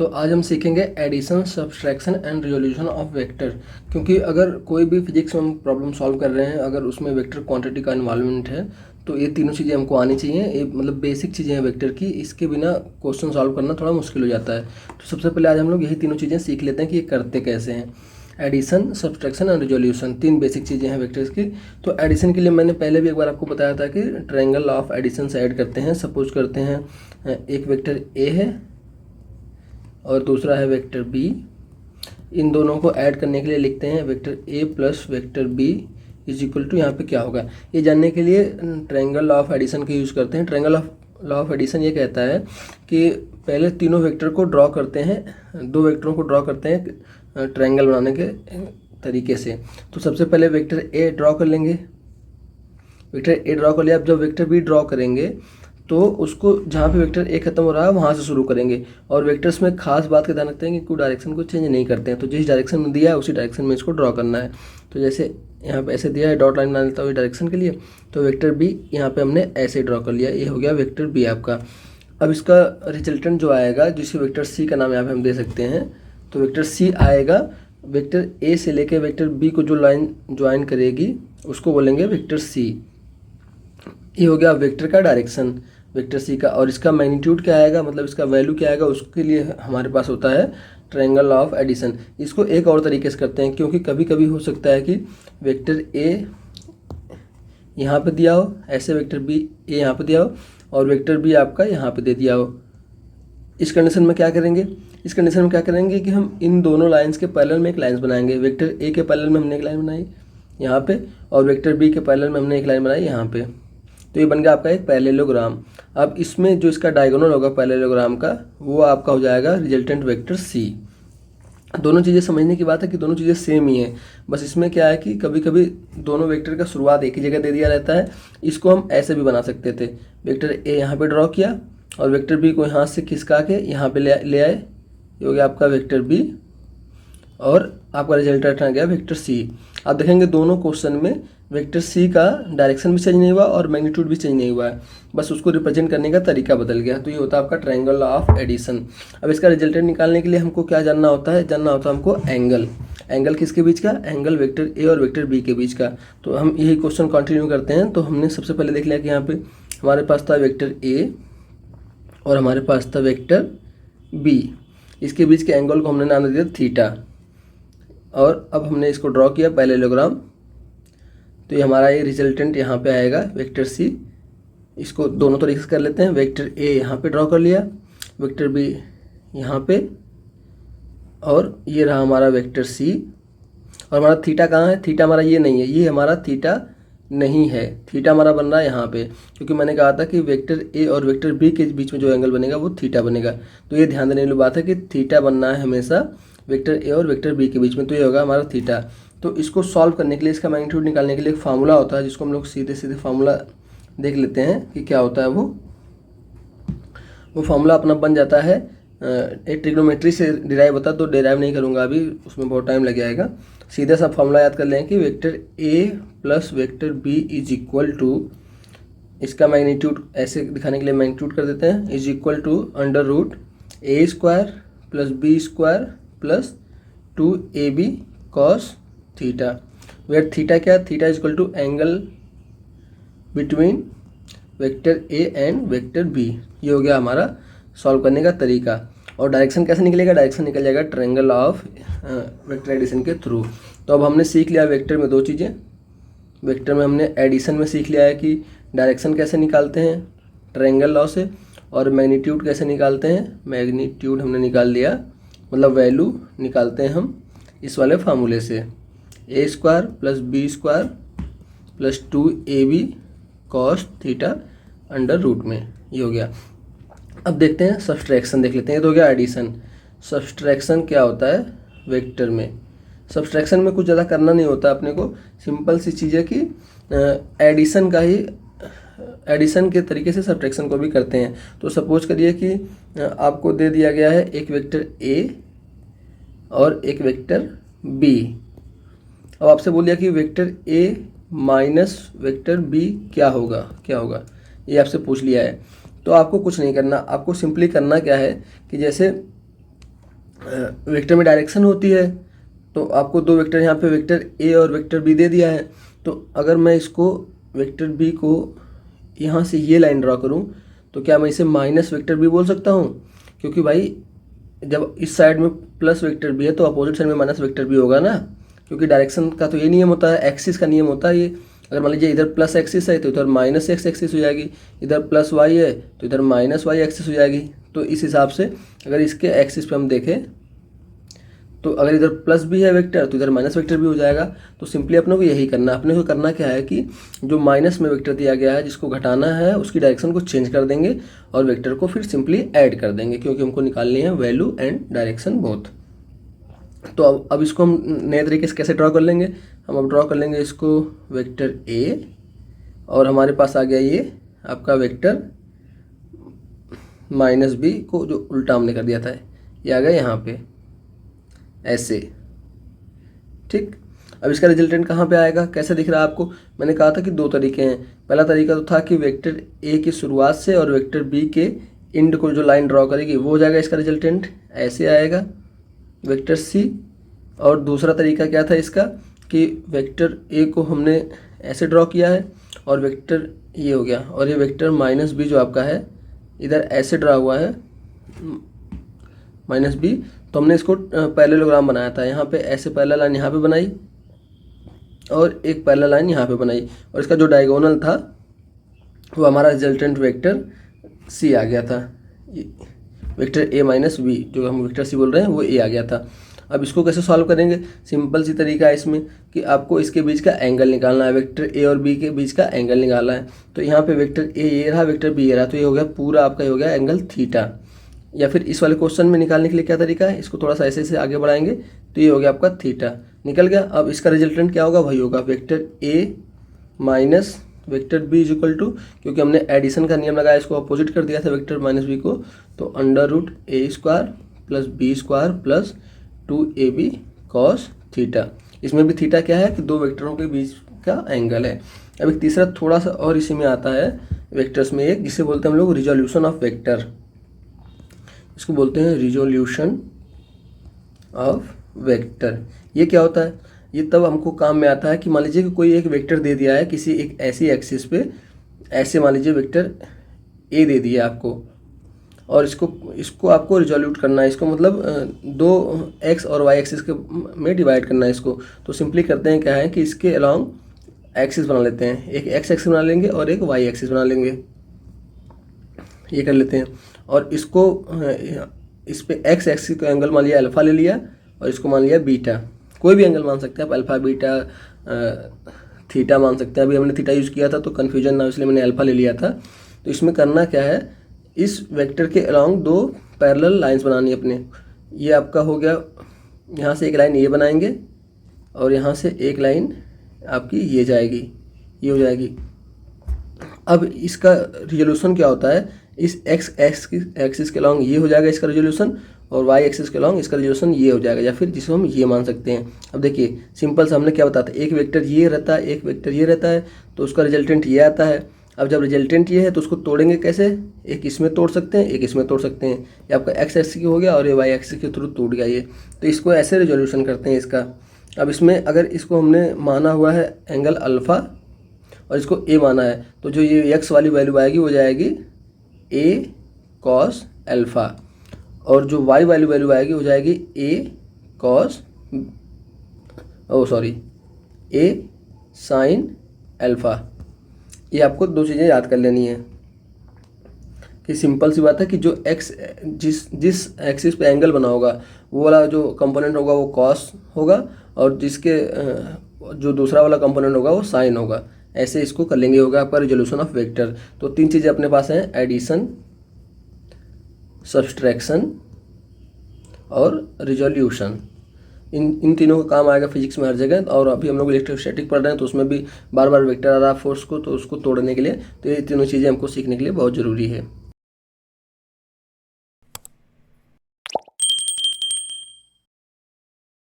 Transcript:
तो आज हम सीखेंगे addition, subtraction and resolution of vector. क्योंकि अगर कोई भी फिजिक्स में हम प्रॉब्लम सॉल्व कर रहे हैं, अगर उसमें वेक्टर क्वांटिटी का इन्वॉल्वमेंट है, तो ये तीनों चीज़ें हमको आनी चाहिए। ये मतलब बेसिक चीज़ें हैं वेक्टर की, इसके बिना क्वेश्चन सॉल्व करना थोड़ा मुश्किल हो जाता है। तो सबसे पहले आज हम लोग यही तीनों चीज़ें सीख लेते हैं कि ये करते कैसे हैं। एडिशन, सब्सट्रैक्शन एंड रिजोल्यूशन, तीन बेसिक चीज़ें हैं वेक्टर्स की। तो एडिशन के लिए मैंने पहले भी एक बार आपको बताया था कि ट्रायंगल ऑफ एडिशन से ऐड करते हैं। सपोज करते हैं एक वेक्टर ए है और दूसरा है वेक्टर बी। इन दोनों को ऐड करने के लिए लिखते हैं vector A plus vector B is equal to, यहाँ पे क्या होगा ये जानने के लिए ट्रायंगल लॉ ऑफ एडिशन का यूज़ करते हैं। Triangle of law of addition ये कहता है कि पहले तीनों वेक्टर को ड्रॉ करते हैं, दो वेक्टरों को ड्रॉ करते हैं ट्रायंगल बनाने के तरीके से। तो सबसे पहले वेक्टर ए ड्रॉ कर लेंगे। वेक्टर ए ड्रॉ कर लिया। अब जब वेक्टर बी ड्रॉ करेंगे तो उसको जहाँ पे वेक्टर ए खत्म हो रहा है वहाँ से शुरू करेंगे। और वेक्टर्स में खास बात का ध्यान रखते हैं कि कोई डायरेक्शन को चेंज नहीं करते हैं। तो जिस डायरेक्शन में दिया है उसी डायरेक्शन में इसको ड्रॉ करना है। तो जैसे यहाँ पे ऐसे दिया है, डॉट लाइन बना लेता हूँ इस डायरेक्शन के लिए। तो वेक्टर बी यहाँ पे हमने ऐसे ड्रॉ कर लिया, ये हो गया वेक्टर बी आपका। अब इसका रिजल्टेंट जो आएगा, जिसको वेक्टर सी का नाम यहाँ पे हम दे सकते हैं, तो वेक्टर सी आएगा। वेक्टर ए से लेकर वेक्टर बी को जो लाइन ज्वाइन करेगी उसको बोलेंगे वेक्टर सी। ये हो गया वेक्टर का डायरेक्शन वेक्टर सी का। और इसका मैग्नीट्यूड क्या आएगा, मतलब इसका वैल्यू क्या आएगा, उसके लिए हमारे पास होता है ट्रायंगल ऑफ एडिशन। इसको एक और तरीके से करते हैं, क्योंकि कभी कभी हो सकता है कि वेक्टर ए यहाँ पे दिया हो, ऐसे वेक्टर बी ए यहाँ पे दिया हो और वेक्टर बी आपका यहाँ पे दे दिया हो। इस कंडीशन में क्या करेंगे, इस कंडीशन में क्या करेंगे कि हम इन दोनों लाइंस के पैरेलल में एक लाइन बनाएंगे। वेक्टर ए के पैरेलल में हमने एक लाइन बनाई यहाँ पे और वेक्टर बी के पैरेलल में हमने एक लाइन बनाई यहाँ पे। तो ये बन गया आपका एक पैरेललोग्राम। अब इसमें जो इसका डायगोनल होगा पैरेललोग्राम का, वो आपका हो जाएगा रिजल्टेंट वेक्टर सी। दोनों चीज़ें समझने की बात है कि दोनों चीज़ें सेम ही हैं, बस इसमें क्या है कि कभी कभी दोनों वेक्टर का शुरुआत एक ही जगह दे दिया रहता है। इसको हम ऐसे भी बना सकते थे, वेक्टर ए यहाँ पे ड्रॉ किया और वेक्टर बी को यहाँ से खिसका के यहाँ पे ले आए, ये हो गया आपका वेक्टर बी और आपका रिजल्टेंट आ गया वेक्टर सी। आप देखेंगे दोनों क्वेश्चन में वेक्टर सी का डायरेक्शन भी चेंज नहीं हुआ और मैग्नीट्यूड भी चेंज नहीं हुआ है, बस उसको रिप्रेजेंट करने का तरीका बदल गया। तो ये होता है आपका ट्रायंगल लॉ ऑफ एडिशन। अब इसका रिजल्टेंट निकालने के लिए हमको क्या जानना होता है, जानना होता है हमको एंगल। एंगल किसके बीच का, एंगल वेक्टर ए और वेक्टर बी के बीच का। तो हम यही क्वेश्चन कंटिन्यू करते हैं। तो हमने सबसे पहले देख लिया कि यहाँ पे हमारे पास था वेक्टर ए और हमारे पास था वेक्टर बी। इसके बीच के एंगल को हमने नाम दे दिया थीटा। और अब हमने इसको ड्रॉ किया पैरेललोग्राम। तो ये हमारा ये रिजल्टेंट यहाँ पे आएगा वेक्टर सी। इसको दोनों तरीके से कर लेते हैं। वेक्टर ए यहाँ पे ड्रॉ कर लिया, वेक्टर बी यहाँ पे, और ये रहा हमारा वेक्टर सी। और हमारा थीटा कहाँ है, थीटा हमारा ये नहीं है, ये हमारा थीटा नहीं है। थीटा हमारा बन रहा है यहाँ पे, क्योंकि मैंने कहा था कि वेक्टर ए और वेक्टर बी के बीच में जो एंगल बनेगा वो थीटा बनेगा। तो ये ध्यान देने वाली बात है कि थीटा बनना है हमेशा वेक्टर ए और वेक्टर बी के बीच में। तो ये होगा हमारा थीटा। तो इसको सॉल्व करने के लिए, इसका मैग्नीट्यूड निकालने के लिए एक फार्मूला होता है, जिसको हम लोग सीधे सीधे फार्मूला देख लेते हैं कि क्या होता है। वो फार्मूला अपना बन जाता है, एक ट्रिग्नोमेट्री से डिराइव होता है। तो डिराइव नहीं करूँगा अभी, उसमें बहुत टाइम लग जाएगा। सीधा सा फार्मूला याद कर लें कि vector A plus vector B is equal to, इसका मैग्नीट्यूड ऐसे दिखाने के लिए मैग्नीट्यूड कर देते हैं, is equal to under root A square plus B square plus 2ab cos theta. Where theta क्या, theta is equal to angle between vector A and vector B. ये हो गया हमारा सॉल्व करने का तरीका। और डायरेक्शन कैसे निकलेगा, डायरेक्शन निकल जाएगा ट्रायंगल ऑफ वेक्टर एडिशन के थ्रू। तो अब हमने सीख लिया वेक्टर में दो चीज़ें। वेक्टर में हमने एडिशन में सीख लिया है कि डायरेक्शन कैसे निकालते हैं ट्रायंगल लॉ से, और मैग्नीट्यूड कैसे निकालते हैं, मैग्नीट्यूड हमने निकाल लिया, मतलब वैल्यू निकालते हैं हम इस वाले फार्मूले से, A square plus B square plus 2ab cos theta under root में। ये हो गया। अब देखते हैं सब्सट्रैक्शन, देख लेते हैं। ये तो हो गया एडिशन। सब्सट्रैक्शन क्या होता है वेक्टर में। सब्सट्रैक्शन में कुछ ज़्यादा करना नहीं होता अपने को, सिंपल सी चीज़ है कि एडिशन का ही, एडिशन के तरीके से सब्ट्रैक्शन को भी करते हैं। तो सपोज करिए कि आपको दे दिया गया है एक वेक्टर ए और एक वेक्टर बी। अब आपसे बोल दिया कि vector A minus vector B क्या होगा, क्या होगा, ये आपसे पूछ लिया है। तो आपको कुछ नहीं करना, आपको सिंपली करना क्या है कि जैसे वेक्टर में डायरेक्शन होती है, तो आपको दो वेक्टर यहाँ पे वेक्टर ए और वेक्टर बी दे दिया है। तो अगर मैं इसको वेक्टर बी को यहाँ से ये लाइन ड्रॉ करूँ तो क्या मैं इसे माइनस वेक्टर बी बोल सकता हूँ? क्योंकि भाई जब इस साइड में प्लस वेक्टर बी है तो अपोजिट साइड में माइनस वेक्टर बी होगा ना, क्योंकि डायरेक्शन का तो ये नियम होता है, एक्सिस का नियम होता है ये। अगर मान लीजिए इधर प्लस एक्सिस है तो इधर माइनस एक्स एक्सिस हो जाएगी, इधर प्लस वाई है तो इधर माइनस वाई एक्सिस हो जाएगी। तो इस हिसाब से अगर इसके एक्सिस पे हम देखें तो अगर इधर प्लस भी है वेक्टर तो इधर माइनस वेक्टर भी हो जाएगा। तो सिंपली अपने को यही करना है, अपने को करना क्या है कि जो माइनस में वेक्टर दिया गया है जिसको घटाना है उसकी डायरेक्शन को चेंज कर देंगे और वेक्टर को फिर सिंपली ऐड कर देंगे, क्योंकि हमको निकालनी है वैल्यू एंड डायरेक्शन बोथ। तो अब इसको हम नए तरीके से कैसे ड्रॉ कर लेंगे? हम अब ड्रॉ कर लेंगे इसको वेक्टर ए, और हमारे पास आ गया ये आपका वेक्टर माइनस बी को जो उल्टा हमने कर दिया था, ये आ गया यहाँ पे ऐसे। ठीक, अब इसका रिजल्टेंट कहाँ पे आएगा, कैसे दिख रहा है आपको? मैंने कहा था कि दो तरीके हैं। पहला तरीका तो था कि वेक्टर ए की शुरुआत से और वेक्टर बी के एंड को जो लाइन ड्रॉ करेगी वो हो जाएगा इसका रिजल्टेंट, ऐसे आएगा वेक्टर सी। और दूसरा तरीका क्या था इसका कि वेक्टर ए को हमने ऐसे ड्रॉ किया है और वेक्टर ये हो गया, और ये वेक्टर माइनस बी जो आपका है इधर ऐसे ड्रॉ हुआ है माइनस बी। तो हमने इसको पैरेललोग्राम बनाया था, यहाँ पे ऐसे पैरेलल लाइन यहाँ पे बनाई और एक पैरेलल लाइन यहाँ पे बनाई, और इसका जो डायगोनल था वो हमारा रिजल्टेंट वेक्टर सी आ गया था। वेक्टर ए माइनस बी जो हम वेक्टर सी बोल रहे हैं वो ए आ गया था। अब इसको कैसे सॉल्व करेंगे? सिंपल सी तरीका है इसमें कि आपको इसके बीच का एंगल निकालना है, वेक्टर ए और बी के बीच का एंगल निकालना है। तो यहाँ पे वेक्टर ए ये रहा, वेक्टर बी ये रहा, तो ये हो गया पूरा आपका, ये हो गया एंगल थीटा। या फिर इस वाले क्वेश्चन में निकालने के लिए क्या तरीका है, इसको थोड़ा सा ऐसे ऐसे आगे बढ़ाएंगे तो ये हो गया आपका थीटा, निकल गया। अब इसका रिजल्टेंट क्या होगा? वही होगा vector A minus vector B is equal to, क्योंकि हमने एडिशन का नियम लगाया, इसको अपोजिट कर दिया था वेक्टर माइनस बी को, तो under root A square plus B square plus 2ab cos theta. इसमें भी थीटा क्या है कि दो वेक्टरों के बीच का एंगल है। अब एक तीसरा थोड़ा सा और इसी में आता है वेक्टर्स में एक, जिसे बोलते हैं हम लोग रिजोल्यूशन ऑफ वेक्टर। इसको बोलते हैं रिजोल्यूशन ऑफ वेक्टर। ये क्या होता है? ये तब हमको काम में आता है कि मान लीजिए कि कोई एक वेक्टर दे दिया है किसी एक ऐसी एक्सिस पे, ऐसे मान लीजिए वेक्टर ए दे दिया आपको, और इसको आपको रिजोल्यूट करना है। इसको मतलब दो एक्स और वाई एक्सिस के में डिवाइड करना है इसको। तो सिंपली करते हैं क्या है कि इसके अलॉन्ग एक्सिस बना लेते हैं, एक एक्स एक्सिस बना लेंगे और एक वाई एक्सिस बना लेंगे, ये कर लेते हैं। और इसको इस पे एक्स एक्सिस का एंगल मान लिया अल्फ़ा ले लिया और इसको मान लिया बीटा, कोई भी एंगल मान सकते हैं आप, अल्फ़ा बीटा थीटा मान सकते हैं। अभी हमने थीटा यूज़ किया था तो कन्फ्यूजन ना, इसलिए मैंने अल्फ़ा ले लिया था। तो इसमें करना क्या है, इस वेक्टर के अलॉन्ग दो पैरेलल लाइंस बनानी है अपने। ये आपका हो गया, यहाँ से एक लाइन ये बनाएंगे और यहाँ से एक लाइन आपकी ये जाएगी, ये हो जाएगी। अब इसका रिजोल्यूशन क्या होता है, इस एक्स एक्सिस के अलॉन्ग ये हो जाएगा इसका रिजोल्यूशन, और वाई एक्सिस के अलॉन्ग इसका रिजोल्यूशन ये हो जाएगा, या फिर जिसको हम ये मान सकते हैं। अब देखिए सिंपल सा हमने क्या बताया था, एक वेक्टर ये रहता है, एक वेक्टर ये रहता है, तो उसका रिजल्टेंट ये आता है। अब जब रिजल्टेंट ये है तो उसको तोड़ेंगे कैसे, एक इसमें तोड़ सकते हैं, एक इसमें तोड़ सकते हैं। ये आपका एक्स एक्सिस हो गया और ये वाई एक्सिस के थ्रू टूट गया ये, तो इसको ऐसे रिजोल्यूशन करते हैं इसका। अब इसमें अगर इसको हमने माना हुआ है एंगल अल्फ़ा और इसको ए माना है, तो जो ये एक्स वाली वैल्यू आएगी वो जाएगी ए कॉस अल्फ़ा, और जो वाई वाली वैल्यू आएगी वो जाएगी ए साइन अल्फ़ा। ये आपको दो चीज़ें याद कर लेनी है कि सिंपल सी बात है कि जो एक्स जिस एक्सिस पे एंगल बना होगा वो वाला जो कंपोनेंट होगा वो कॉस होगा, और जिसके जो दूसरा वाला कंपोनेंट होगा वो साइन होगा। ऐसे इसको कर लेंगे, होगा आपका रिजोल्यूशन ऑफ वेक्टर। तो तीन चीज़ें अपने पास हैं, एडिशन, सब्सट्रैक्शन और रिजोल्यूशन। इन तीनों का काम आएगा फिजिक्स में हर जगह। और अभी हम लोग इलेक्ट्रोस्टैटिक पढ़ रहे हैं तो उसमें भी बार बार वेक्टर आ रहा है फोर्स को, तो उसको तोड़ने के लिए, तो ये तीनों चीज़ें हमको सीखने के लिए बहुत ज़रूरी है।